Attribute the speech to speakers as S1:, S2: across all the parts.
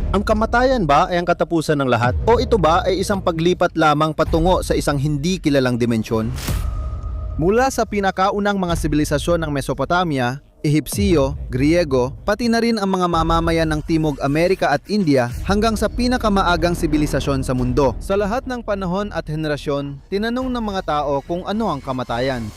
S1: Ang kamatayan ba ay ang katapusan ng lahat? O ito ba ay isang paglipat lamang patungo sa isang hindi kilalang dimensyon? Mula sa pinakaunang mga sibilisasyon ng Mesopotamia, Ehipsyo, Griego, pati na rin ang mga mamamayan ng Timog Amerika at India hanggang sa pinakamaagang sibilisasyon sa mundo. Sa lahat ng panahon at henerasyon, tinanong ng mga tao kung ano ang kamatayan.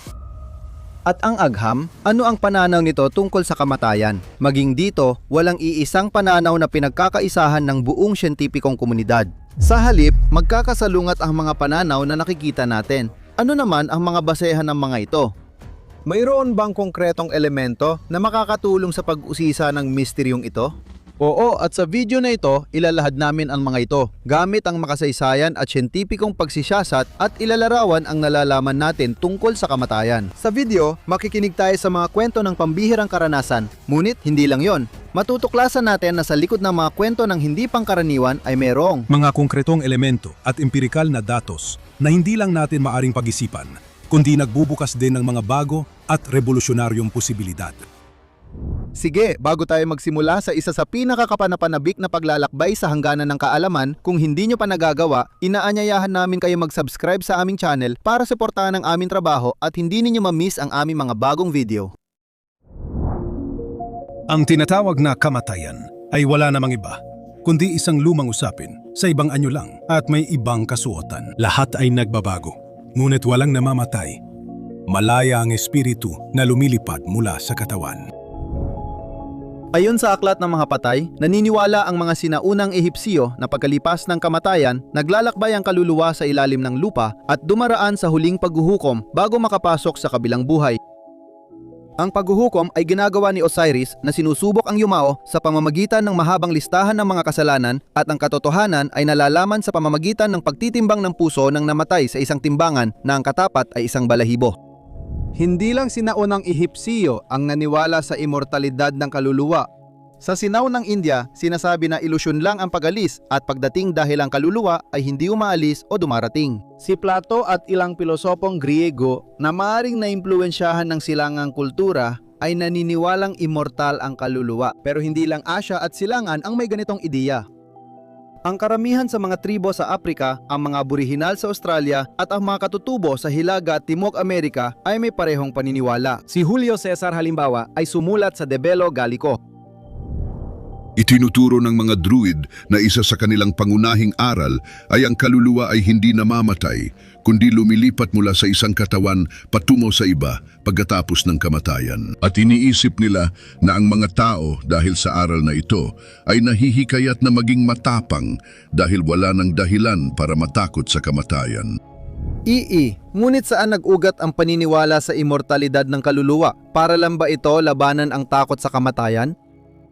S1: At ang agham, ano ang pananaw nito tungkol sa kamatayan? Maging dito, walang iisang pananaw na pinagkakaisahan ng buong siyentipikong komunidad. Sa halip, magkakasalungat ang mga pananaw na nakikita natin. Ano naman ang mga basehan ng mga ito? Mayroon bang konkretong elemento na makakatulong sa pag-usisa ng misteryong ito? Oo, at sa video na ito, ilalahad namin ang mga ito gamit ang makasaysayan at siyentipikong pagsisiyasat at ilalarawan ang nalalaman natin tungkol sa kamatayan. Sa video, makikinig tayo sa mga kwento ng pambihirang karanasan. Ngunit hindi lang yon. Matutuklasan natin na sa likod ng mga kwento ng hindi pangkaraniwan ay mayroong
S2: mga konkretong elemento at empirikal na datos na hindi lang natin maaring pag-isipan, kundi nagbubukas din ng mga bago at revolusyonaryong posibilidad.
S1: Sige, bago tayo magsimula sa isa sa pinakakapanapanabik na paglalakbay sa hangganan ng kaalaman, kung hindi nyo pa nagagawa, inaanyayahan namin kayo mag-subscribe sa aming channel para suportahan ang aming trabaho at hindi ninyo ma-miss ang aming mga bagong video.
S2: Ang tinatawag na kamatayan ay wala namang iba, kundi isang lumang usapin sa ibang anyo lang at may ibang kasuotan. Lahat ay nagbabago, ngunit walang namamatay. Malaya ang espiritu na lumilipad mula sa katawan.
S1: Ayon sa aklat ng mga patay, naniniwala ang mga sinaunang Ehipsyo na pagkalipas ng kamatayan, naglalakbay ang kaluluwa sa ilalim ng lupa at dumaraan sa huling paghuhukom bago makapasok sa kabilang buhay. Ang paghuhukom ay ginagawa ni Osiris na sinusubok ang yumao sa pamamagitan ng mahabang listahan ng mga kasalanan at ang katotohanan ay nalalaman sa pamamagitan ng pagtitimbang ng puso ng namatay sa isang timbangan na ang katapat ay isang balahibo. Hindi lang sinaunang Ehipsyo ang naniwala sa immortalidad ng kaluluwa. Sa sinaunang India, sinasabi na ilusyon lang ang pag-alis at pagdating dahil ang kaluluwa ay hindi umaalis o dumarating. Si Plato at ilang pilosopong Griego na maaring naimpluwensyahan ng silangang kultura ay naniniwalang immortal ang kaluluwa. Pero hindi lang Asya at silangan ang may ganitong ideya. Ang karamihan sa mga tribo sa Afrika, ang mga Aboriginal sa Australia at ang mga katutubo sa Hilaga at Timog Amerika ay may parehong paniniwala. Si Julio Cesar halimbawa ay sumulat sa De Bello Gallico.
S3: Itinuturo ng mga druid na isa sa kanilang pangunahing aral ay ang kaluluwa ay hindi namamatay, kundi lumilipat mula sa isang katawan patungo sa iba pagkatapos ng kamatayan. At iniisip nila na ang mga tao dahil sa aral na ito ay nahihikayat na maging matapang dahil wala ng dahilan para matakot sa kamatayan.
S1: Ngunit saan nag-ugat ang paniniwala sa immortalidad ng kaluluwa? Para lang ba ito labanan ang takot sa kamatayan?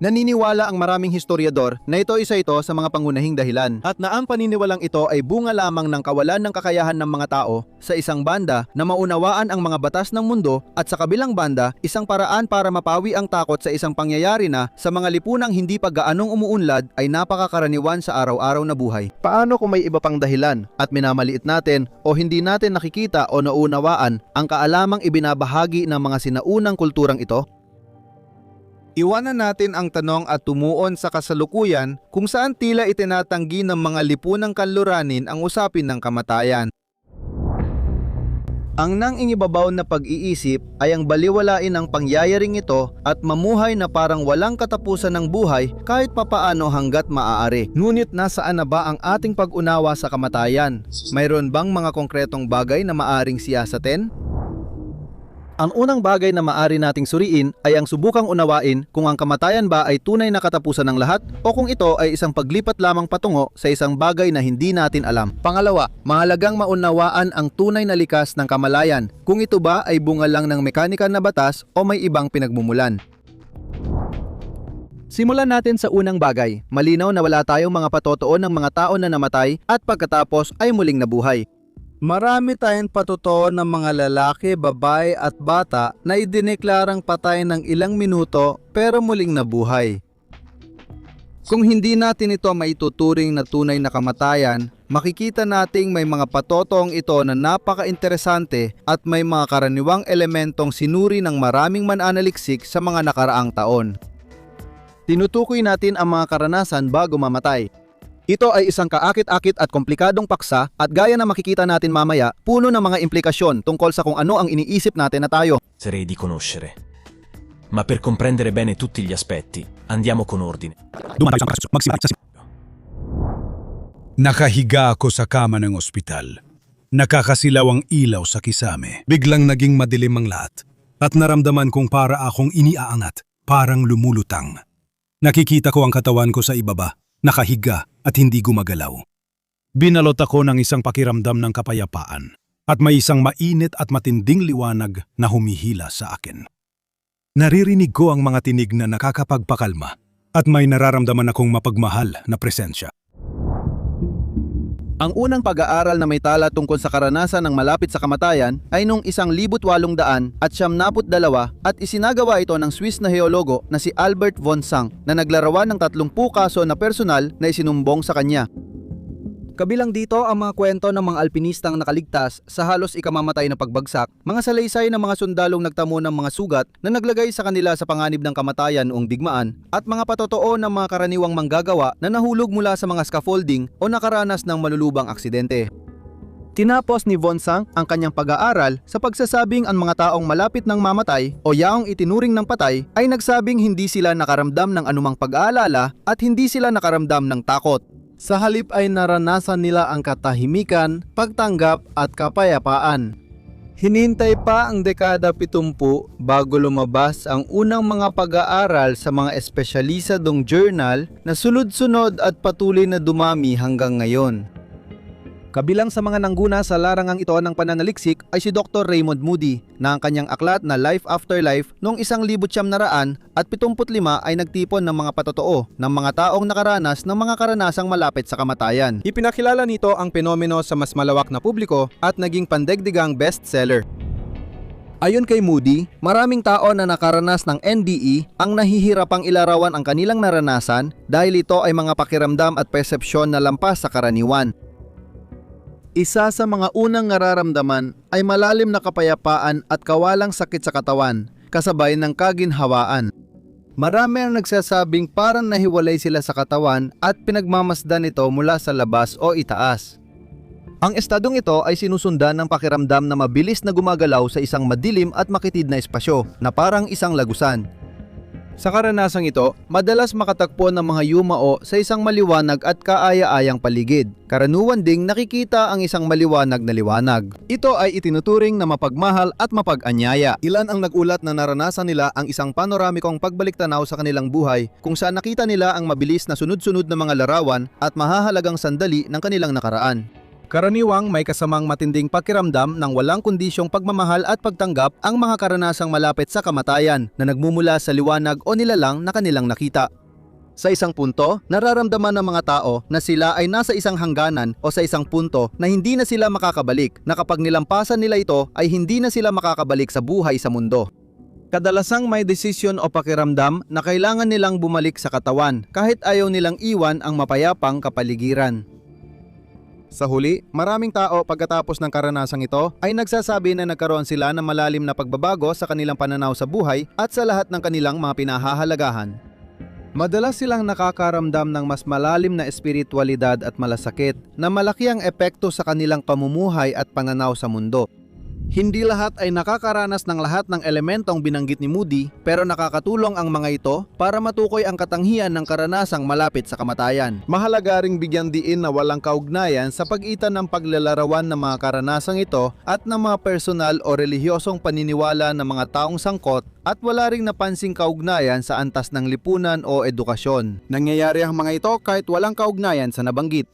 S1: Naniniwala ang maraming historiador na isa ito sa mga pangunahing dahilan at na ang paniniwalang ito ay bunga lamang ng kawalan ng kakayahan ng mga tao sa isang banda na maunawaan ang mga batas ng mundo at sa kabilang banda isang paraan para mapawi ang takot sa isang pangyayari na sa mga lipunang hindi pa gaanong umuunlad ay napakakaraniwan sa araw-araw na buhay. Paano kung may iba pang dahilan at minamaliit natin o hindi natin nakikita o naunawaan ang kaalamang ibinabahagi ng mga sinaunang kulturang ito? Iwanan natin ang tanong at tumuon sa kasalukuyan kung saan tila itinatanggi ng mga lipunang kanluranin ang usapin ng kamatayan. Ang nangingibabaw na pag-iisip ay ang baliwalain ang pangyayaring ito at mamuhay na parang walang katapusan ng buhay kahit papaano hanggat maaari. Ngunit nasaan na ba ang ating pag-unawa sa kamatayan? Mayroon bang mga konkretong bagay na maaring siyasatin? Ang unang bagay na maaari nating suriin ay ang subukang unawain kung ang kamatayan ba ay tunay na katapusan ng lahat o kung ito ay isang paglipat lamang patungo sa isang bagay na hindi natin alam. Pangalawa, mahalagang maunawaan ang tunay na likas ng kamalayan, kung ito ba ay bunga lang ng mekanikal na batas o may ibang pinagmumulan. Simulan natin sa unang bagay. Malinaw na wala tayong mga patotoo ng mga tao na namatay at pagkatapos ay muling nabuhay. Marami tayong patotoo ng mga lalaki, babae at bata na idineklarang patay ng ilang minuto pero muling nabuhay. Kung hindi natin ito maituturing na tunay na kamatayan, makikita nating may mga patotong ito na napaka-interesante at may mga karaniwang elementong sinuri ng maraming mananaliksik sa mga nakaraang taon. Tinutukoy natin ang mga karanasan bago mamatay. Ito ay isang kaakit-akit at komplikadong paksa at gaya na makikita natin mamaya, puno ng mga implikasyon tungkol sa kung ano ang iniisip natin na tayo.
S4: Sarei di conoscere. Ma per comprendere bene tutti gli aspetti, andiamo con ordine.
S2: Dumaan tayo sa magsimula sa Nakahiga ako sa kama ng ospital. Nakakasilaw ang ilaw sa kisame. Biglang naging madilim ang lahat. At naramdaman kong para akong iniaangat, parang lumulutang. Nakikita ko ang katawan ko sa ibaba, nakahiga at hindi gumagalaw. Binalot ako ng isang pakiramdam ng kapayapaan at may isang mainit at matinding liwanag na humihila sa akin. Naririnig ko ang mga tinig na nakakapagpakalma at may nararamdaman akong mapagmahal na presensya.
S1: Ang unang pag-aaral na may tala tungkol sa karanasan ng malapit sa kamatayan ay noong 1872 at isinagawa ito ng Swiss na heologo na si Albert von Sank na naglarawan ng 30 kaso na personal na isinumbong sa kanya. Kabilang dito ang mga kwento ng mga alpinistang nakaligtas sa halos ikamamatay na pagbagsak, mga salaysay ng mga sundalong nagtamo ng mga sugat na naglagay sa kanila sa panganib ng kamatayan noong digmaan, at mga patotoo ng mga karaniwang manggagawa na nahulog mula sa mga scaffolding o nakaranas ng malulubang aksidente. Tinapos ni von Sank ang kanyang pag-aaral sa pagsasabing ang mga taong malapit ng mamatay o yaong itinuring ng patay ay nagsabing hindi sila nakaramdam ng anumang pag-aalala at hindi sila nakaramdam ng takot. Sa halip ay naranasan nila ang katahimikan, pagtanggap at kapayapaan. Hinintay pa ang dekada 70 bago lumabas ang unang mga pag-aaral sa mga espesyalisadong journal na sunod-sunod at patuloy na dumami hanggang ngayon. Kabilang sa mga nangguna sa larangang ito ng pananaliksik ay si Dr. Raymond Moody na ang kanyang aklat na Life After Life noong 1975 ay nagtipon ng mga patotoo ng mga taong nakaranas ng mga karanasang malapit sa kamatayan. Ipinakilala nito ang penomeno sa mas malawak na publiko at naging pandegdigang bestseller. Ayon kay Moody, maraming tao na nakaranas ng NDE ang nahihirapang ilarawan ang kanilang naranasan dahil ito ay mga pakiramdam at persepsyon na lampas sa karaniwan. Isa sa mga unang nararamdaman ay malalim na kapayapaan at kawalang sakit sa katawan, kasabay ng kaginhawaan. Marami ang nagsasabing parang nahiwalay sila sa katawan at pinagmamasdan ito mula sa labas o itaas. Ang estadong ito ay sinusundan ng pakiramdam na mabilis na gumagalaw sa isang madilim at makitid na espasyo na parang isang lagusan. Sa karanasang ito, madalas makatagpo ng mga yumao sa isang maliwanag at kaaya-ayang paligid. Karaniwan ding nakikita ang isang maliwanag na liwanag. Ito ay itinuturing na mapagmahal at mapag-anyaya. Ilan ang nagulat na naranasan nila ang isang panoramikong pagbaliktanaw sa kanilang buhay kung saan nakita nila ang mabilis na sunod-sunod na mga larawan at mahahalagang sandali ng kanilang nakaraan. Karaniwang may kasamang matinding pakiramdam ng walang kondisyong pagmamahal at pagtanggap ang mga karanasang malapit sa kamatayan na nagmumula sa liwanag o nilalang na kanilang nakita. Sa isang punto, nararamdaman ng mga tao na sila ay nasa isang hangganan o sa isang punto na hindi na sila makakabalik, na kapag nilampasan nila ito ay hindi na sila makakabalik sa buhay sa mundo. Kadalasang may desisyon o pakiramdam na kailangan nilang bumalik sa katawan kahit ayaw nilang iwan ang mapayapang kapaligiran. Sa huli, maraming tao pagkatapos ng karanasang ito ay nagsasabi na nagkaroon sila ng malalim na pagbabago sa kanilang pananaw sa buhay at sa lahat ng kanilang mga pinahahalagahan. Madalas silang nakakaramdam ng mas malalim na espiritualidad at malasakit na malaki ang epekto sa kanilang pamumuhay at pananaw sa mundo. Hindi lahat ay nakakaranas ng lahat ng elementong binanggit ni Moody, pero nakakatulong ang mga ito para matukoy ang katanghian ng karanasang malapit sa kamatayan. Mahalaga ring bigyan diin na walang kaugnayan sa pagitan ng paglalarawan ng mga karanasang ito at ng mga personal o relihiyosong paniniwala ng mga taong sangkot, at wala ring napansing kaugnayan sa antas ng lipunan o edukasyon. Nangyayari ang mga ito kahit walang kaugnayan sa nabanggit.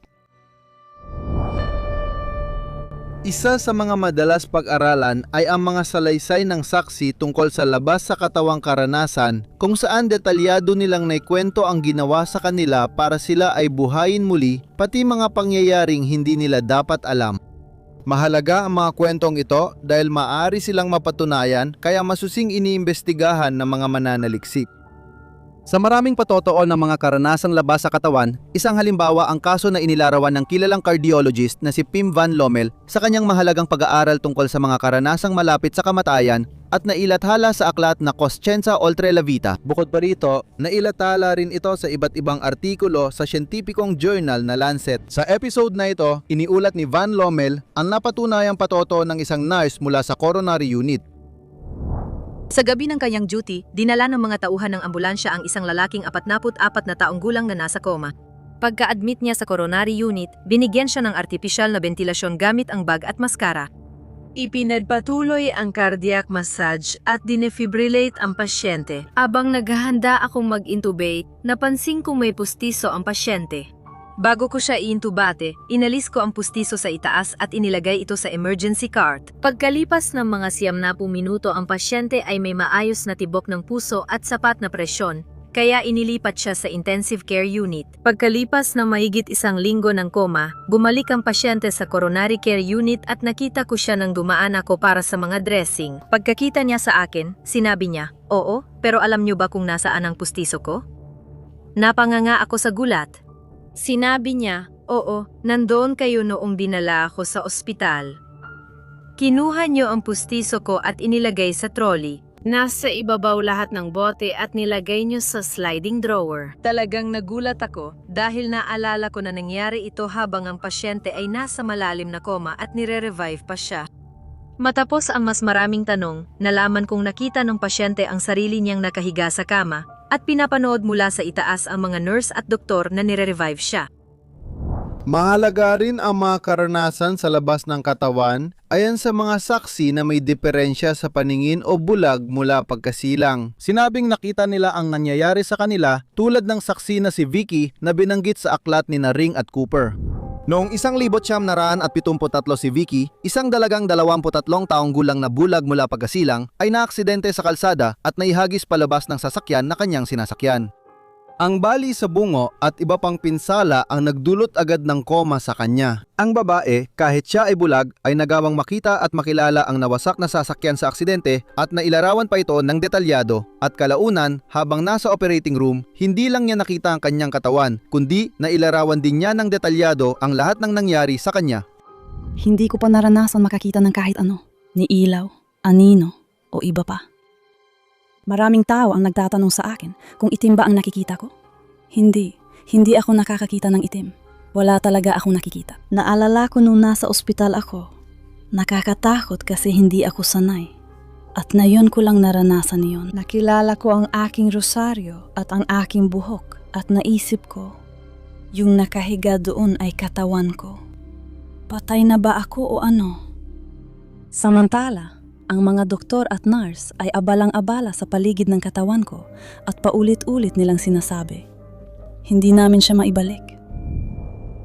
S1: Isa sa mga madalas pag-aralan ay ang mga salaysay ng saksi tungkol sa labas sa katawang karanasan, kung saan detalyado nilang naikwento ang ginawa sa kanila para sila ay buhayin muli, pati mga pangyayaring hindi nila dapat alam. Mahalaga ang mga kwentong ito dahil maaari silang mapatunayan, kaya masusing iniimbestigahan ng mga mananaliksik. Sa maraming patotoo ng mga karanasang labas sa katawan, isang halimbawa ang kaso na inilarawan ng kilalang cardiologist na si Pim Van Lommel sa kanyang mahalagang pag-aaral tungkol sa mga karanasang malapit sa kamatayan at nailathala sa aklat na Coscienza Oltre la Vita. Bukod pa rito, nailathala rin ito sa iba't ibang artikulo sa siyentipikong journal na Lancet. Sa episode na ito, iniulat ni Van Lommel ang napatunayang patoto ng isang nurse mula sa coronary unit.
S5: Sa gabi ng kanyang duty, dinala ng mga tauhan ng ambulansya ang isang lalaking 44 na taong gulang na nasa koma. Pagka-admit niya sa coronary unit, binigyan siya ng artipisyal na bentilasyon gamit ang bag at maskara. Ipinagpatuloy ang cardiac massage at dinefibrillate ang pasyente. Abang naghahanda akong mag-intubate, napansin kong may pustiso ang pasyente. Bago ko siya iintubate, inalis ko ang pustiso sa itaas at inilagay ito sa emergency cart. Pagkalipas ng mga 90 minuto ang pasyente ay may maayos na tibok ng puso at sapat na presyon, kaya inilipat siya sa intensive care unit. Pagkalipas ng mahigit 1 linggo ng koma, bumalik ang pasyente sa coronary care unit at nakita ko siya nang dumaan ako para sa mga dressing. Pagkakita niya sa akin, sinabi niya, "Oo, pero alam niyo ba kung nasaan ang pustiso ko?" Napanganga ako sa gulat. Sinabi niya, "Oo, nandoon kayo noong dinala ako sa ospital. Kinuha niyo ang pustiso ko at inilagay sa trolley. Nasa ibabaw lahat ng bote at nilagay niyo sa sliding drawer." Talagang nagulat ako dahil naalala ko na nangyari ito habang ang pasyente ay nasa malalim na koma at nire-revive pa siya. Matapos ang mas maraming tanong, nalaman kong nakita ng pasyente ang sarili niyang nakahiga sa kama at pinapanood mula sa itaas ang mga nurse at doktor na nire-revive siya.
S1: Mahalaga rin ang mga karanasan sa labas ng katawan ayon sa mga saksi na may diferensya sa paningin o bulag mula pagkasilang. Sinabing nakita nila ang nangyayari sa kanila tulad ng saksi na si Vicky na binanggit sa aklat ni Ring at Cooper. Noong 1973 si Vicky, isang dalagang 23 taong gulang na bulag mula pagkasilang, ay naaksidente sa kalsada at naihagis palabas ng sasakyan na kanyang sinasakyan. Ang bali sa bungo at iba pang pinsala ang nagdulot agad ng koma sa kanya. Ang babae, kahit siya ay bulag, ay nagawang makita at makilala ang nawasak na sasakyan sa aksidente at nailarawan pa ito ng detalyado. At kalaunan, habang nasa operating room, hindi lang niya nakita ang kanyang katawan, kundi nailarawan din niya ng detalyado ang lahat ng nangyari sa kanya.
S6: Hindi ko pa naranasan makakita ng kahit ano, ni ilaw, anino, o iba pa. Maraming tao ang nagtatanong sa akin kung itim ba ang nakikita ko. Hindi ako nakakakita ng itim. Wala talaga akong nakikita. Naalala ko nung nasa ospital ako. Nakakatakot kasi hindi ako sanay. At ngayon ko lang naranasan iyon. Nakilala ko ang aking rosaryo at ang aking buhok at naisip ko, yung nakahiga doon ay katawan ko. Patay na ba ako o ano? Samantala, ang mga doktor at nurse ay abalang-abala sa paligid ng katawan ko at paulit-ulit nilang sinasabi, hindi namin siya maibalik.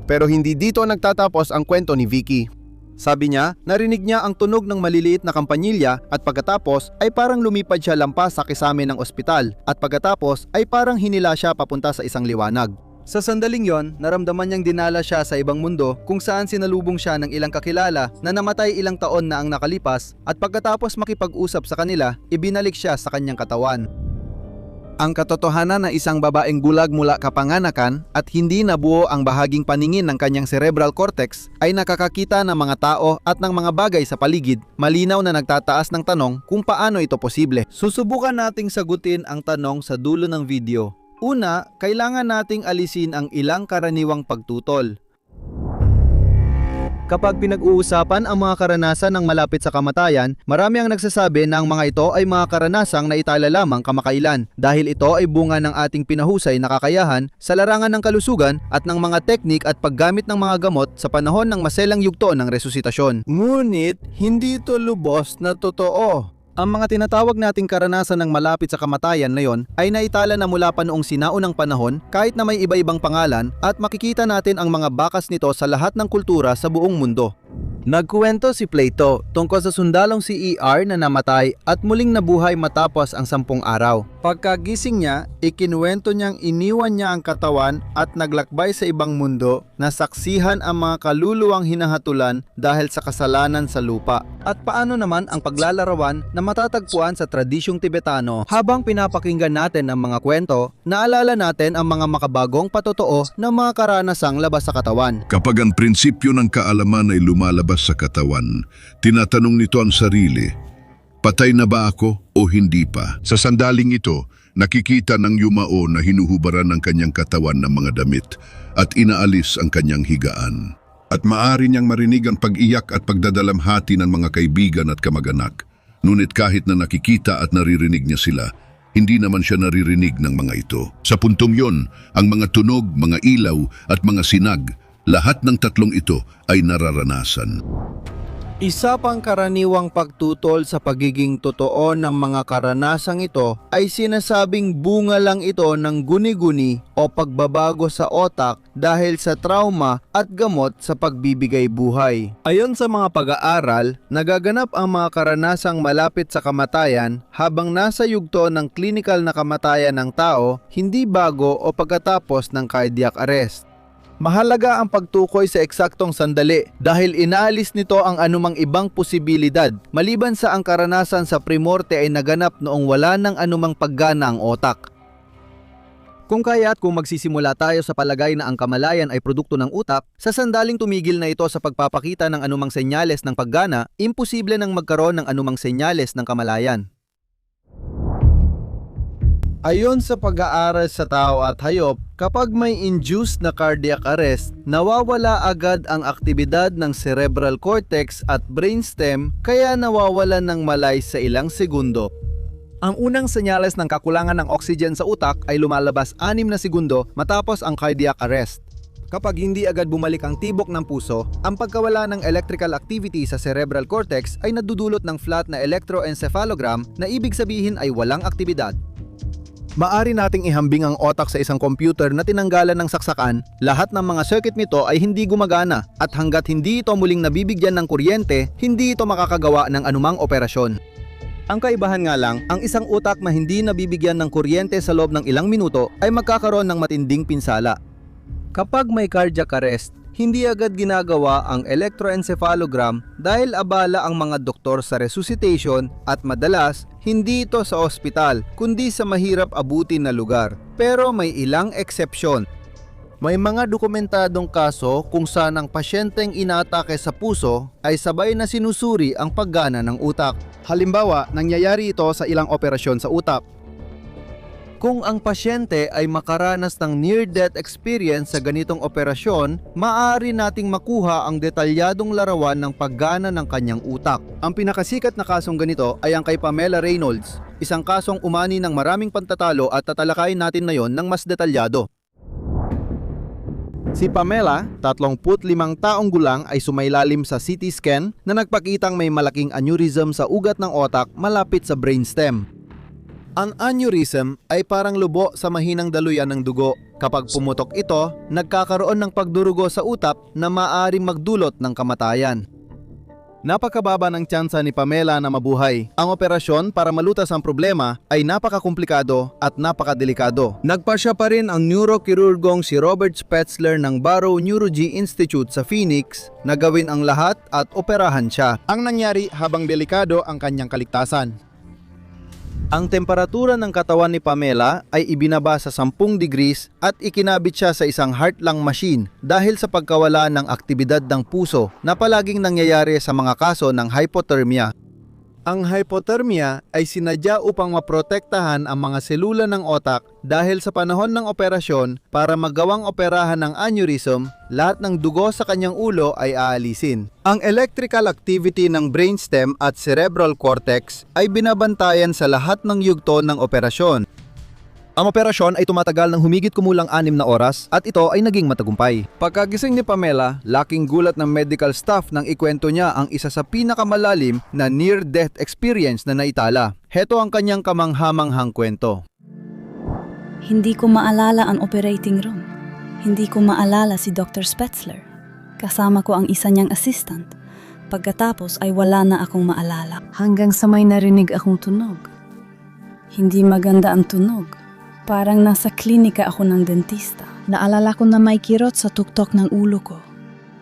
S1: Pero hindi dito nagtatapos ang kwento ni Vicky. Sabi niya, narinig niya ang tunog ng maliliit na kampanilya at pagkatapos ay parang lumipad siya lampas sa kisame ng ospital at pagkatapos ay parang hinila siya papunta sa isang liwanag. Sa sandaling yon, naramdaman niyang dinala siya sa ibang mundo kung saan sinalubong siya ng ilang kakilala na namatay ilang taon na ang nakalipas at pagkatapos makipag-usap sa kanila, ibinalik siya sa kanyang katawan. Ang katotohanan na isang babaeng bulag mula kapanganakan at hindi nabuo ang bahaging paningin ng kanyang cerebral cortex ay nakakakita ng mga tao at ng mga bagay sa paligid, malinaw na nagtataas ng tanong kung paano ito posible. Susubukan nating sagutin ang tanong sa dulo ng video. Una, kailangan nating alisin ang ilang karaniwang pagtutol. Kapag pinag-uusapan ang mga karanasan ng malapit sa kamatayan, marami ang nagsasabi na ang mga ito ay mga karanasang naitala lamang kamakailan dahil ito ay bunga ng ating pinahusay na kakayahan sa larangan ng kalusugan at ng mga teknik at paggamit ng mga gamot sa panahon ng maselang yugto ng resuscitasyon. Ngunit, hindi ito lubos na totoo. Ang mga tinatawag nating karanasan ng malapit sa kamatayan na yon ay naitala na mula pa noong sinaunang panahon kahit na may iba-ibang pangalan at makikita natin ang mga bakas nito sa lahat ng kultura sa buong mundo. Nagkuwento si Plato tungkol sa sundalong si ER na namatay at muling nabuhay matapos ang 10 araw. Pagkagising niya, ikinuwento niyang iniwan niya ang katawan at naglakbay sa ibang mundo nasaksihan ang mga kaluluwang hinahatulan dahil sa kasalanan sa lupa. At paano naman ang paglalarawan na matatagpuan sa tradisyong Tibetano? Habang pinapakinggan natin ang mga kwento, naalala natin ang mga makabagong patotoo ng mga karanasang labas sa katawan.
S3: Kapag ang prinsipyo ng kaalaman ay lumalabas sa katawan, tinatanong nito ang sarili, patay na ba ako o hindi pa? Sa sandaling ito, nakikita ng yumao na hinuhubaran ng kanyang katawan ng mga damit at inaalis ang kanyang higaan. At maaari niyang marinig ang pag-iyak at pagdadalamhati ng mga kaibigan at kamag-anak. Ngunit kahit na nakikita at naririnig niya sila, hindi naman siya naririnig ng mga ito. Sa puntong yon, ang mga tunog, mga ilaw at mga sinag, lahat ng tatlong ito ay nararanasan.
S1: Isa pang karaniwang pagtutol sa pagiging totoo ng mga karanasang ito ay sinasabing bunga lang ito ng guni-guni o pagbabago sa otak dahil sa trauma at gamot sa pagbibigay buhay. Ayon sa mga pag-aaral, nagaganap ang mga karanasang malapit sa kamatayan habang nasa yugto ng klinikal na kamatayan ng tao, hindi bago o pagkatapos ng cardiac arrest. Mahalaga ang pagtukoy sa eksaktong sandali dahil inaalis nito ang anumang ibang posibilidad maliban sa ang karanasan sa primorte ay naganap noong wala ng anumang paggana ang otak. Kung kaya at kung magsisimula tayo sa palagay na ang kamalayan ay produkto ng utak, sa sandaling tumigil na ito sa pagpapakita ng anumang senyales ng paggana, imposible nang magkaroon ng anumang senyales ng kamalayan. Ayon sa pag-aaral sa tao at hayop, kapag may induced na cardiac arrest, nawawala agad ang aktibidad ng cerebral cortex at brainstem kaya nawawalan ng malay sa ilang segundo. Ang unang senyales ng kakulangan ng oxygen sa utak ay lumalabas 6 na segundo matapos ang cardiac arrest. Kapag hindi agad bumalik ang tibok ng puso, ang pagkawala ng electrical activity sa cerebral cortex ay nadudulot ng flat na electroencephalogram na ibig sabihin ay walang aktibidad. Maari nating ihambing ang otak sa isang computer na tinanggalan ng saksakan, lahat ng mga circuit nito ay hindi gumagana at hanggat hindi ito muling nabibigyan ng kuryente, hindi ito makakagawa ng anumang operasyon. Ang kaibahan nga lang, ang isang utak na hindi nabibigyan ng kuryente sa loob ng ilang minuto ay magkakaroon ng matinding pinsala. Kapag may cardiac arrest, hindi agad ginagawa ang electroencephalogram dahil abala ang mga doktor sa resuscitation at madalas hindi ito sa ospital kundi sa mahirap abutin na lugar. Pero may ilang eksepsyon. May mga dokumentadong kaso kung saan ang pasyenteng inatake sa puso ay sabay na sinusuri ang paggana ng utak. Halimbawa, nangyayari ito sa ilang operasyon sa utak. Kung ang pasyente ay makaranas ng near-death experience sa ganitong operasyon, maaari nating makuha ang detalyadong larawan ng paggana ng kanyang utak. Ang pinakasikat na kasong ganito ay ang kay Pamela Reynolds, isang kasong umani ng maraming pantatalo at tatalakayin natin ngayon ng mas detalyado. Si Pamela, 35 taong gulang ay sumailalim sa CT scan na nagpakitang may malaking aneurysm sa ugat ng otak malapit sa brainstem. Ang aneurysm ay parang lubo sa mahinang daluyan ng dugo. Kapag pumutok ito, nagkakaroon ng pagdurugo sa utak na maaaring magdulot ng kamatayan. Napakababa ng tsansa ni Pamela na mabuhay. Ang operasyon para malutas ang problema ay napakakomplikado at napakadelikado. Nagpasya pa rin ang neurokirurgong si Robert Spetzler ng Barrow Neurology Institute sa Phoenix na gawin ang lahat at operahan siya. Ang nangyari habang delikado ang kanyang kaligtasan. Ang temperatura ng katawan ni Pamela ay ibinaba sa 10 degrees at ikinabit siya sa isang heart lung machine dahil sa pagkawala ng aktibidad ng puso na palaging nangyayari sa mga kaso ng hypothermia. Ang hypothermia ay sinadya upang maprotektahan ang mga selula ng otak dahil sa panahon ng operasyon para magawang operahan ng aneurysm, lahat ng dugo sa kanyang ulo ay aalisin. Ang electrical activity ng brainstem at cerebral cortex ay binabantayan sa lahat ng yugto ng operasyon. Ang operasyon ay tumatagal ng humigit kumulang 6 na oras at ito ay naging matagumpay. Pagkagising ni Pamela, laking gulat ng medical staff nang ikwento niya ang isa sa pinakamalalim na near-death experience na naitala. Heto ang kanyang kamanghamanghang kwento.
S6: Hindi ko maalala ang operating room. Hindi ko maalala si Dr. Spetzler. Kasama ko ang isa niyang assistant. Pagkatapos ay wala na akong maalala. Hanggang sa may narinig akong tunog. Hindi maganda ang tunog. Parang nasa klinika ako ng dentista. Naalala ko na may kirot sa tuktok ng ulo ko.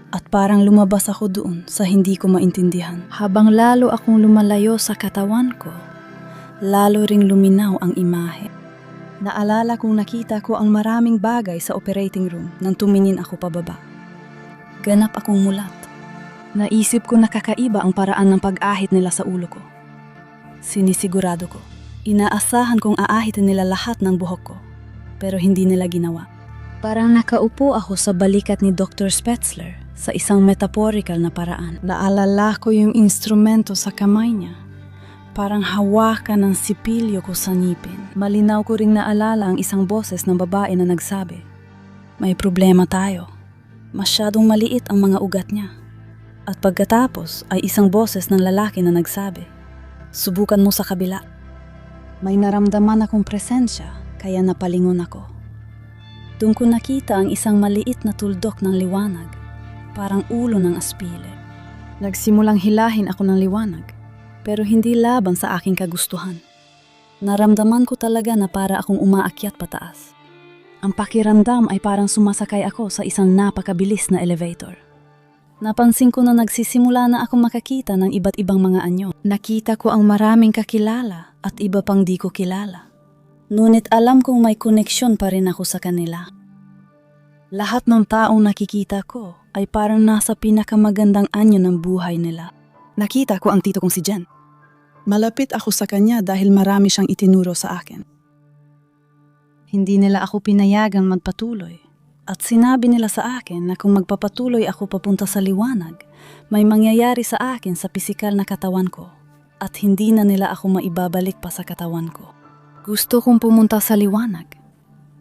S6: At parang lumabas ako doon sa hindi ko maintindihan. Habang lalo akong lumalayo sa katawan ko, lalo ring luminaw ang imahe. Naalala kong nakita ko ang maraming bagay sa operating room nang tumingin ako pababa. Ganap akong mulat. Naisip ko na kakaiba ang paraan ng pag-ahit nila sa ulo ko. Sinisigurado ko. Inaasahan kong aahitin nila lahat ng buhok ko. Pero hindi nila ginawa. Parang nakaupo ako sa balikat ni Dr. Spetzler sa isang metaphorical na paraan. Naalala ko yung instrumento sa kamay niya. Parang hawakan ng sipilyo ko sa ngipin. Malinaw ko ring naalala ang isang boses ng babae na nagsabi, "May problema tayo. Masyadong maliit ang mga ugat niya." At pagkatapos ay isang boses ng lalaki na nagsabi, "Subukan mo sa kabila." May naramdaman akong presensya kaya napalingon ako. Doon ko nakita ang isang maliit na tuldok ng liwanag, parang ulo ng aspile. Nagsimulang hilahin ako ng liwanag, pero hindi laban sa aking kagustuhan. Naramdaman ko talaga na para akong umaakyat pataas. Ang pakiramdam ay parang sumasakay ako sa isang napakabilis na elevator. Napansin ko na nagsisimula na akong makakita ng iba't ibang mga anyo. Nakita ko ang maraming kakilala at iba pang di ko kilala. Ngunit alam kong may koneksyon pa rin ako sa kanila. Lahat ng taong nakikita ko ay parang nasa pinakamagandang anyo ng buhay nila. Nakita ko ang tito kong si Jen. Malapit ako sa kanya dahil marami siyang itinuro sa akin. Hindi nila ako pinayagang magpatuloy. At sinabi nila sa akin na kung magpapatuloy ako papunta sa liwanag, may mangyayari sa akin sa pisikal na katawan ko. At hindi na nila ako maibabalik pa sa katawan ko. Gusto kong pumunta sa liwanag,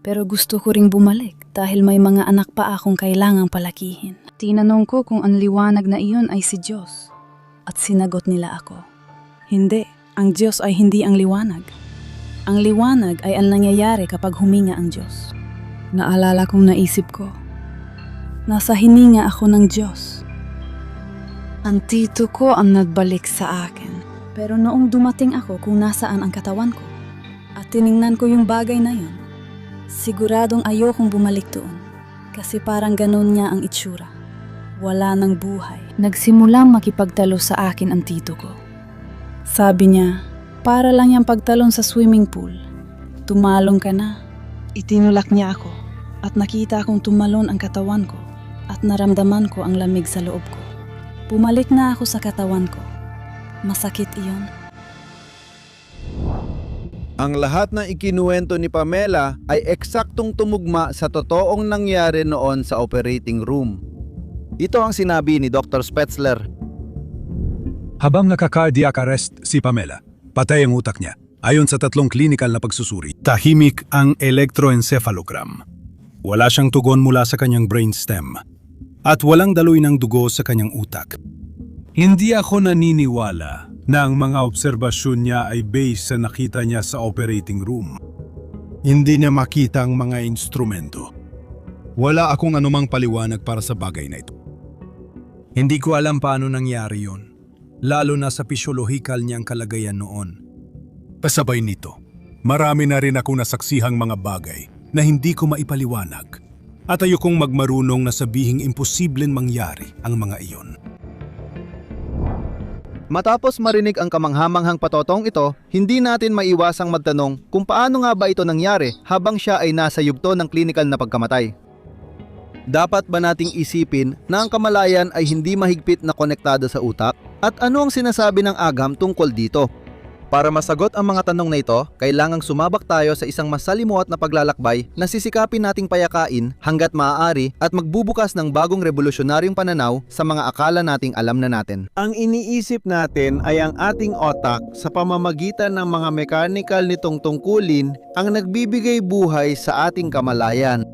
S6: pero gusto ko ring bumalik dahil may mga anak pa akong kailangang palakihin. Tinanong ko kung ang liwanag na iyon ay si Diyos. At sinagot nila ako, "Hindi, ang Diyos ay hindi ang liwanag. Ang liwanag ay ang nangyayari kapag huminga ang Diyos." Naalala kong naisip ko, nasa hininga ako ng Diyos. Ang tito ko ang nagbalik sa akin. Pero noong dumating ako kung nasaan ang katawan ko, at tiningnan ko yung bagay na yun, siguradong ayokong bumalik doon. Kasi parang ganon niya ang itsura. Wala ng buhay. Nagsimulang makipagtalo sa akin ang tito ko. Sabi niya, para lang yung pagtalon sa swimming pool. Tumalong ka na. Itinulak niya ako at nakita kong tumalon ang katawan ko at naramdaman ko ang lamig sa loob ko. Bumalik na ako sa katawan ko. Masakit iyon.
S1: Ang lahat ng ikinuwento ni Pamela ay eksaktong tumugma sa totoong nangyari noon sa operating room. Ito ang sinabi ni Dr. Spetzler.
S2: Habang naka-cardiac arrest si Pamela, patay ang utak niya. Ayon sa 3 klinikal na pagsusuri, tahimik ang electroencephalogram. Wala siyang tugon mula sa kanyang brainstem at walang daloy ng dugo sa kanyang utak. Hindi ako naniniwala na ang mga obserbasyon niya ay based sa nakita niya sa operating room. Hindi niya makita ang mga instrumento. Wala akong anumang paliwanag para sa bagay na ito. Hindi ko alam paano nangyari yon, lalo na sa pisyolohikal niyang kalagayan noon. Kasabay nito, marami na rin akong nasaksihang mga bagay na hindi ko maipaliwanag at ayokong magmarunong na sabihing imposibleng mangyari ang mga iyon.
S1: Matapos marinig ang kamanghamanghang patotong ito, hindi natin maiwasang magtanong kung paano nga ba ito nangyari habang siya ay nasa yugto ng klinikal na pagkamatay. Dapat ba nating isipin na ang kamalayan ay hindi mahigpit na konektado sa utak? At ano ang sinasabi ng agam tungkol dito? Para masagot ang mga tanong na ito, kailangang sumabak tayo sa isang masalimuot na paglalakbay na sisikapin nating payakain hanggat maaari at magbubukas ng bagong revolusyonaryong pananaw sa mga akala nating alam na natin. Ang iniisip natin ay ang ating otak sa pamamagitan ng mga mechanical nitong tungkulin ang nagbibigay buhay sa ating kamalayan.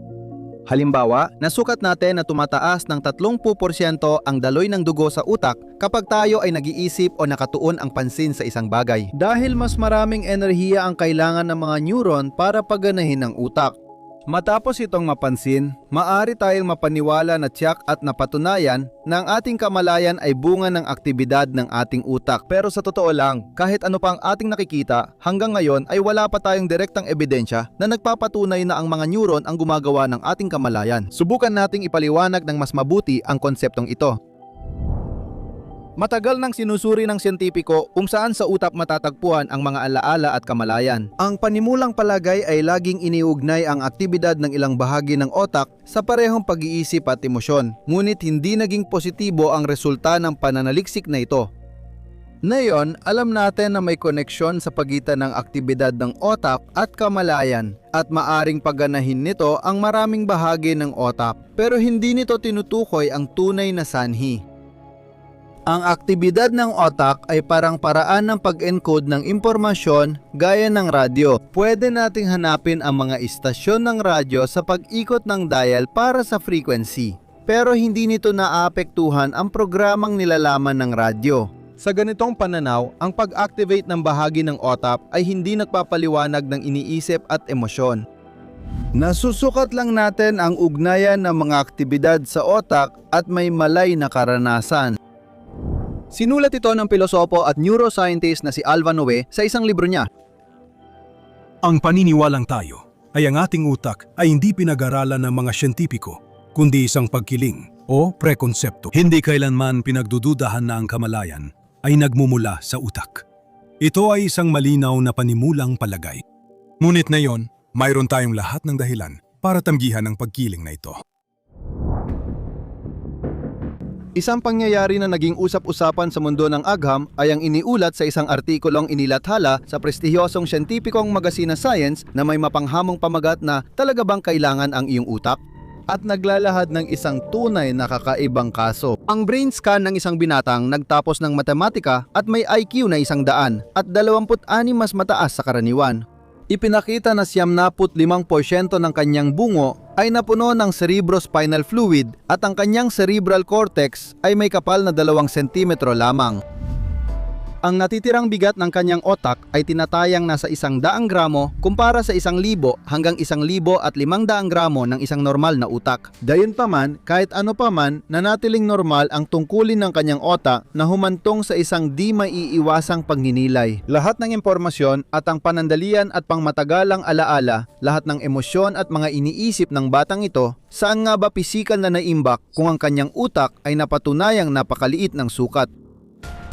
S1: Halimbawa, nasukat natin na tumataas ng 30% ang daloy ng dugo sa utak kapag tayo ay nag-iisip o nakatuon ang pansin sa isang bagay. Dahil mas maraming enerhiya ang kailangan ng mga neuron para paganahin ng utak. Matapos itong mapansin, maaari tayong mapaniwala na tiyak at napatunayan na ang ating kamalayan ay bunga ng aktibidad ng ating utak. Pero sa totoo lang, kahit ano pa ang ating nakikita, hanggang ngayon ay wala pa tayong direktang ebidensya na nagpapatunay na ang mga neuron ang gumagawa ng ating kamalayan. Subukan nating ipaliwanag ng mas mabuti ang konseptong ito. Matagal nang sinusuri ng siyentipiko kung saan sa utak matatagpuan ang mga alaala at kamalayan. Ang panimulang palagay ay laging iniugnay ang aktibidad ng ilang bahagi ng otak sa parehong pag-iisip at emosyon. Ngunit hindi naging positibo ang resulta ng pananaliksik na ito. Ngayon, alam natin na may koneksyon sa pagitan ng aktibidad ng otak at kamalayan at maaring pagganahin nito ang maraming bahagi ng otak, pero hindi nito tinutukoy ang tunay na sanhi. Ang aktibidad ng otak ay parang paraan ng pag-encode ng impormasyon gaya ng radyo. Pwede nating hanapin ang mga istasyon ng radyo sa pag-ikot ng dial para sa frequency. Pero hindi nito naaapektuhan ang programang nilalaman ng radyo. Sa ganitong pananaw, ang pag-activate ng bahagi ng otak ay hindi nagpapaliwanag ng iniisip at emosyon. Nasusukat lang natin ang ugnayan ng mga aktibidad sa otak at may malay na karanasan. Sinulat ito ng pilosopo at neuroscientist na si Alva Noe sa isang libro niya.
S2: Ang paniniwalang tayo ay ang ating utak ay hindi pinag-aralan ng mga siyentipiko, kundi isang pagkiling o prekonsepto. Hindi kailanman pinagdududahan na ang kamalayan ay nagmumula sa utak. Ito ay isang malinaw na panimulang palagay. Ngunit ngayon, mayroon tayong lahat ng dahilan para tanggihan ang pagkiling na ito.
S1: Isang pangyayari na naging usap-usapan sa mundo ng agham ay ang iniulat sa isang artikulong inilathala sa prestihiyosong siyentipikong magasina Science na may mapanghamong pamagat na talaga bang kailangan ang iyong utak? At naglalahad ng isang tunay na kakaibang kaso. Ang brain scan ng isang binatang nagtapos ng matematika at may IQ na 100 at 26 mas mataas sa karaniwan. Ipinakita na 75% ng kanyang bungo ay napuno ng cerebrospinal fluid at ang kanyang cerebral cortex ay may kapal na 2 sentimetro lamang. Ang natitirang bigat ng kanyang otak ay tinatayang nasa 100 gramo kumpara sa 1,000 hanggang 1,500 gramo ng isang normal na utak. Gayunpaman, kahit ano pa man, nanatiling normal ang tungkulin ng kanyang otak na humantong sa isang di maiiwasang pagninilay. Lahat ng impormasyon at ang panandalian at pangmatagalang alaala, lahat ng emosyon at mga iniisip ng batang ito, saan nga ba pisikal na naimbak kung ang kanyang utak ay napatunayang napakaliit ng sukat?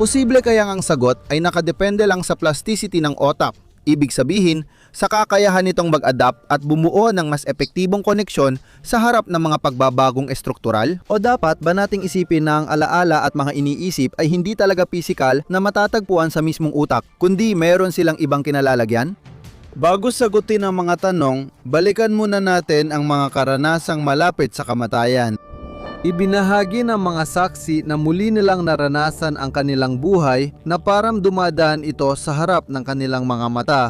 S1: Posible kayang ang sagot ay nakadepende lang sa plasticity ng otak. Ibig sabihin, sa kakayahan nitong mag-adapt at bumuo ng mas epektibong koneksyon sa harap ng mga pagbabagong estruktural? O dapat ba nating isipin na ang alaala at mga iniisip ay hindi talaga pisikal na matatagpuan sa mismong utak, kundi meron silang ibang kinalalagyan? Bago sagutin ang mga tanong, balikan muna natin ang mga karanasang malapit sa kamatayan. Ibinahagi ng mga saksi na muli nilang naranasan ang kanilang buhay na parang dumadaan ito sa harap ng kanilang mga mata.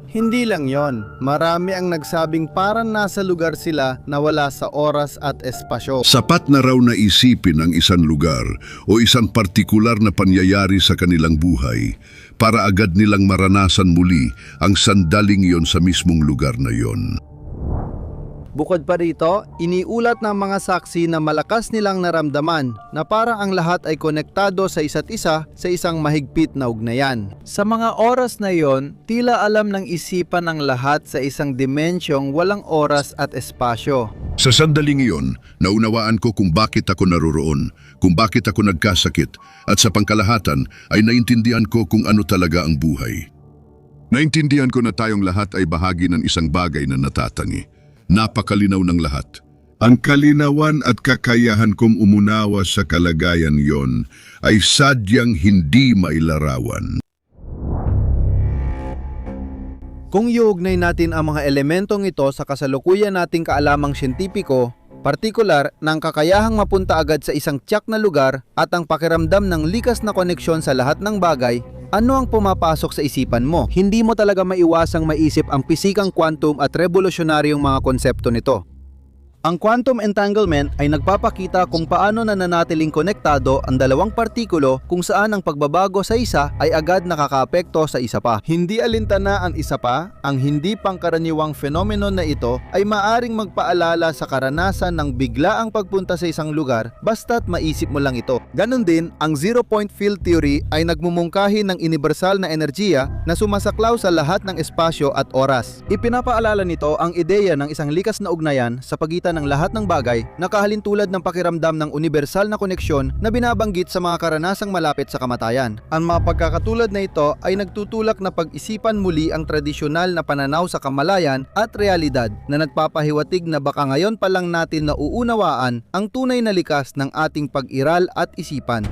S1: Hindi lang yon, marami ang nagsabing parang nasa lugar sila na wala sa oras at espasyo.
S3: Sapat na raw na isipin ang isang lugar o isang partikular na pangyayari sa kanilang buhay para agad nilang maranasan muli ang sandaling yon sa mismong lugar na yon.
S1: Bukod pa rito, iniulat ng mga saksi na malakas nilang naramdaman na parang ang lahat ay konektado sa isa't isa sa isang mahigpit na ugnayan. Sa mga oras na yon, tila alam ng isipan ng lahat sa isang dimensyong walang oras at espasyo.
S3: Sa sandaling iyon, naunawaan ko kung bakit ako naroroon, kung bakit ako nagkasakit, at sa pangkalahatan ay naintindihan ko kung ano talaga ang buhay. Naintindihan ko na tayong lahat ay bahagi ng isang bagay na natatangi. Napakalinaw ng lahat. Ang kalinawan at kakayahan kong umunawa sa kalagayan yon ay sadyang hindi mailarawan.
S1: Kung iugnay natin ang mga elementong ito sa kasalukuyan nating kaalamang siyentipiko, partikular ng kakayahang mapunta agad sa isang tiyak na lugar at ang pakiramdam ng likas na koneksyon sa lahat ng bagay, ano ang pumapasok sa isipan mo? Hindi mo talaga maiwasang maisip ang pisikang quantum at revolusyonaryong mga konsepto nito. Ang quantum entanglement ay nagpapakita kung paano nananatiling konektado ang dalawang partikulo kung saan ang pagbabago sa isa ay agad nakakaapekto sa isa pa. Hindi alintana ang isa pa, ang hindi pangkaraniwang phenomenon na ito ay maaring magpaalala sa karanasan ng biglaang pagpunta sa isang lugar basta't maisip mo lang ito. Ganon din, ang zero-point field theory ay nagmumungkahi ng universal na enerhiya na sumasaklaw sa lahat ng espasyo at oras. Ipinapaalala nito ang ideya ng isang likas na ugnayan sa pagitan ng lahat ng bagay na kahalintulad ng pakiramdam ng universal na koneksyon na binabanggit sa mga karanasang malapit sa kamatayan. Ang mga pagkakatulad na ito ay nagtutulak na pag-isipan muli ang tradisyonal na pananaw sa kamalayan at realidad na nagpapahiwatig na baka ngayon pa lang natin nauunawaan ang tunay na likas ng ating pag-iral at isipan.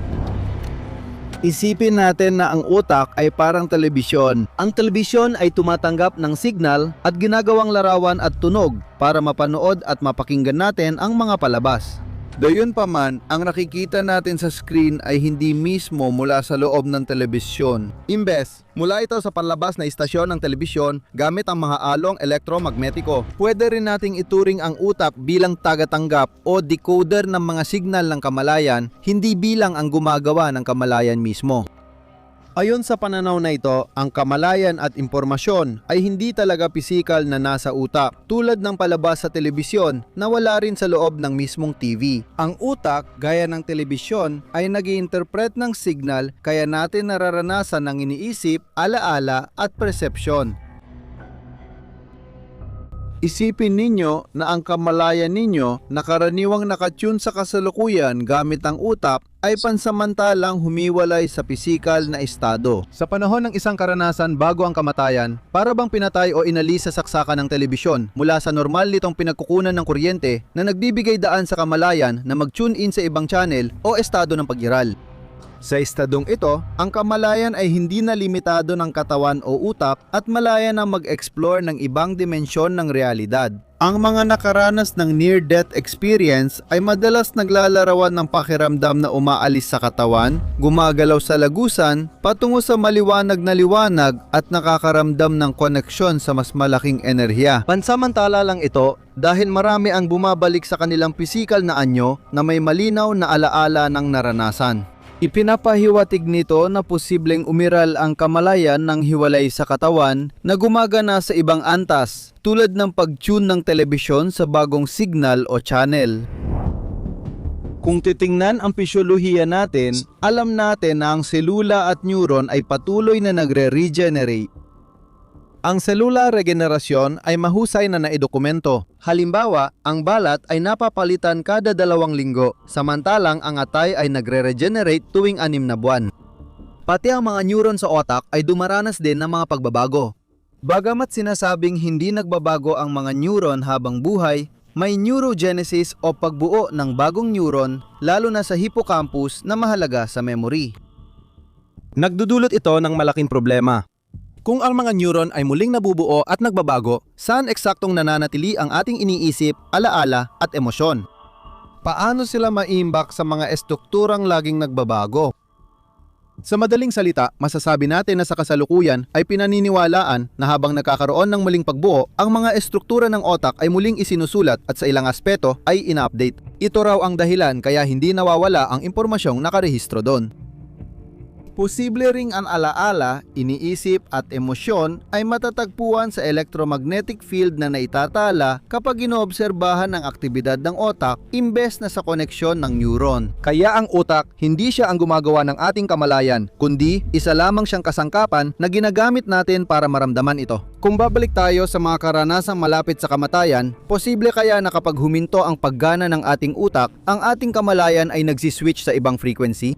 S1: Isipin natin na ang utak ay parang telebisyon. Ang telebisyon ay tumatanggap ng signal at ginagawang larawan at tunog para mapanood at mapakinggan natin ang mga palabas. Gayunpaman, ang nakikita natin sa screen ay hindi mismo mula sa loob ng telebisyon. Imbes, mula ito sa panlabas na istasyon ng telebisyon gamit ang mga along elektromagnetiko. Pwede rin nating ituring ang utak bilang tagatanggap o decoder ng mga signal ng kamalayan, hindi bilang ang gumagawa ng kamalayan mismo. Ayon sa pananaw na ito, ang kamalayan at impormasyon ay hindi talaga pisikal na nasa utak, tulad ng palabas sa telebisyon na wala rin sa loob ng mismong TV. Ang utak, gaya ng telebisyon, ay nag-i-interpret ng signal kaya natin nararanasan ng iniisip, alaala at persepsyon. Isipin ninyo na ang kamalayan ninyo na karaniwang nakatune sa kasalukuyan gamit ang utak ay pansamantalang humiwalay sa pisikal na estado. Sa panahon ng isang karanasan bago ang kamatayan, para bang pinatay o inalis sa saksakan ng telebisyon mula sa normal nitong pinagkukunan ng kuryente na nagbibigay daan sa kamalayan na mag-tune in sa ibang channel o estado ng pag-iral. Sa estadong ito, ang kamalayan ay hindi na limitado ng katawan o utak at malaya na mag-explore ng ibang dimensyon ng realidad. Ang mga nakaranas ng near-death experience ay madalas naglalarawan ng pakiramdam na umaalis sa katawan, gumagalaw sa lagusan, patungo sa maliwanag na liwanag at nakakaramdam ng koneksyon sa mas malaking enerhiya. Pansamantala lang ito dahil marami ang bumabalik sa kanilang pisikal na anyo na may malinaw na alaala ng naranasan. Ipinapahiwatig nito na posibleng umiral ang kamalayan ng hiwalay sa katawan na gumagana sa ibang antas tulad ng pag-tune ng telebisyon sa bagong signal o channel. Kung titingnan ang pisyolohiya natin, alam natin na ang selula at neuron ay patuloy na nagre-regenerate. Ang cellular regenerasyon ay mahusay na naidokumento. Halimbawa, ang balat ay napapalitan kada 2 linggo, samantalang ang atay ay nagre-regenerate tuwing 6 na buwan. Pati ang mga neuron sa otak ay dumaranas din ng mga pagbabago. Bagamat sinasabing hindi nagbabago ang mga neuron habang buhay, may neurogenesis o pagbuo ng bagong neuron lalo na sa hippocampus na mahalaga sa memory. Nagdudulot ito ng malaking problema. Kung ang mga neuron ay muling nabubuo at nagbabago, saan eksaktong nananatili ang ating iniisip, alaala at emosyon? Paano sila maimbak sa mga estrukturang laging nagbabago? Sa madaling salita, masasabi natin na sa kasalukuyan ay pinaniniwalaan na habang nagkakaroon ng muling pagbuo, ang mga estruktura ng otak ay muling isinusulat at sa ilang aspeto ay ina-update. Ito raw ang dahilan kaya hindi nawawala ang impormasyong nakarehistro doon. Posible ring ang alaala, iniisip at emosyon ay matatagpuan sa electromagnetic field na naitatala kapag inoobserbahan ang aktibidad ng otak imbes na sa koneksyon ng neuron. Kaya ang utak, hindi siya ang gumagawa ng ating kamalayan, kundi isa lamang siyang kasangkapan na ginagamit natin para maramdaman ito. Kung babalik tayo sa mga karanasang malapit sa kamatayan, posible kaya na kapag huminto ang paggana ng ating utak, ang ating kamalayan ay nagsiswitch sa ibang frequency?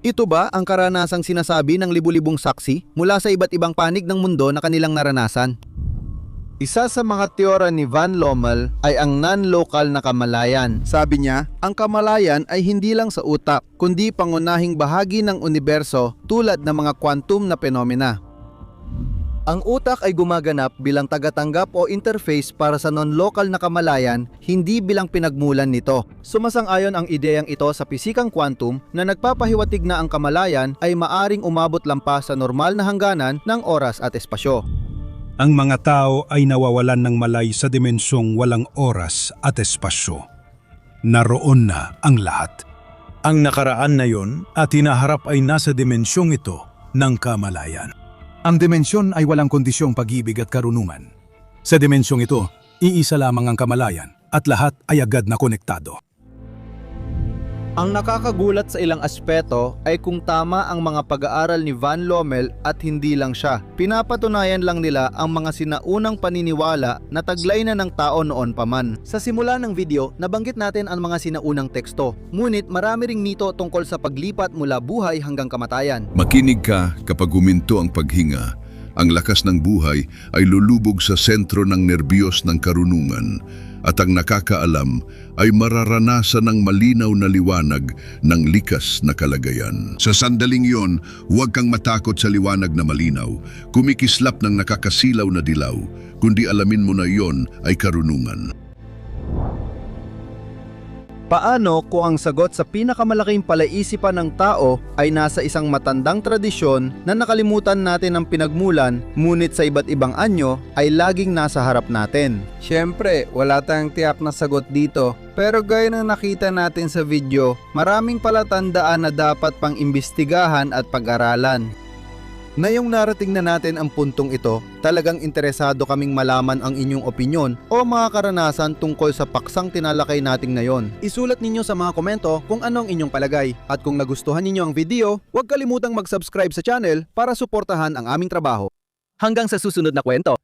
S1: Ito ba ang karanasang sinasabi ng libu-libong saksi mula sa iba't ibang panig ng mundo na kanilang naranasan? Isa sa mga teorya ni Van Lommel ay ang non-local na kamalayan. Sabi niya, ang kamalayan ay hindi lang sa utak, kundi pangunahing bahagi ng universo tulad ng mga quantum na phenomena. Ang utak ay gumaganap bilang tagatanggap o interface para sa non-local na kamalayan, hindi bilang pinagmulan nito. Sumasang-ayon ang ideyang ito sa pisikang quantum na nagpapahiwatig na ang kamalayan ay maaring umabot lampas sa normal na hangganan ng oras at espasyo.
S2: Ang mga tao ay nawawalan ng malay sa dimensyong walang oras at espasyo. Naroon na ang lahat. Ang nakaraan na yon at hinaharap ay nasa dimensyong ito ng kamalayan. Ang dimensyon ay walang kondisyong pag-ibig at karunungan. Sa dimensyong ito, iisa lamang ang kamalayan at lahat ay agad na konektado.
S1: Ang nakakagulat sa ilang aspeto ay kung tama ang mga pag-aaral ni Van Lommel at hindi lang siya. Pinapatunayan lang nila ang mga sinaunang paniniwala na taglay na ng tao noon pa man. Sa simula ng video, nabanggit natin ang mga sinaunang teksto. Ngunit marami ring mito tungkol sa paglipat mula buhay hanggang kamatayan.
S3: Makinig ka kapag huminto ang paghinga. Ang lakas ng buhay ay lulubog sa sentro ng nerbiyos ng karunungan at ang nakakaalam ay mararanasan ng malinaw na liwanag ng likas na kalagayan. Sa sandaling yon, huwag kang matakot sa liwanag na malinaw, kumikislap ng nakakasilaw na dilaw, kundi alamin mo na yon ay karunungan.
S1: Paano kung ang sagot sa pinakamalaking palaisipan ng tao ay nasa isang matandang tradisyon na nakalimutan natin ang pinagmulan, ngunit sa iba't ibang anyo ay laging nasa harap natin? Siyempre, wala tayong tiyak na sagot dito. Pero gaya ng nakita natin sa video, maraming palatandaan na dapat pang imbestigahan at pag-aralan. Ngayong narating na natin ang puntong ito, talagang interesado kaming malaman ang inyong opinyon o mga karanasan tungkol sa paksang tinalakay nating ngayon. Isulat ninyo sa mga komento kung anong inyong palagay. At kung nagustuhan ninyo ang video, huwag kalimutang mag-subscribe sa channel para suportahan ang aming trabaho. Hanggang sa susunod na kwento!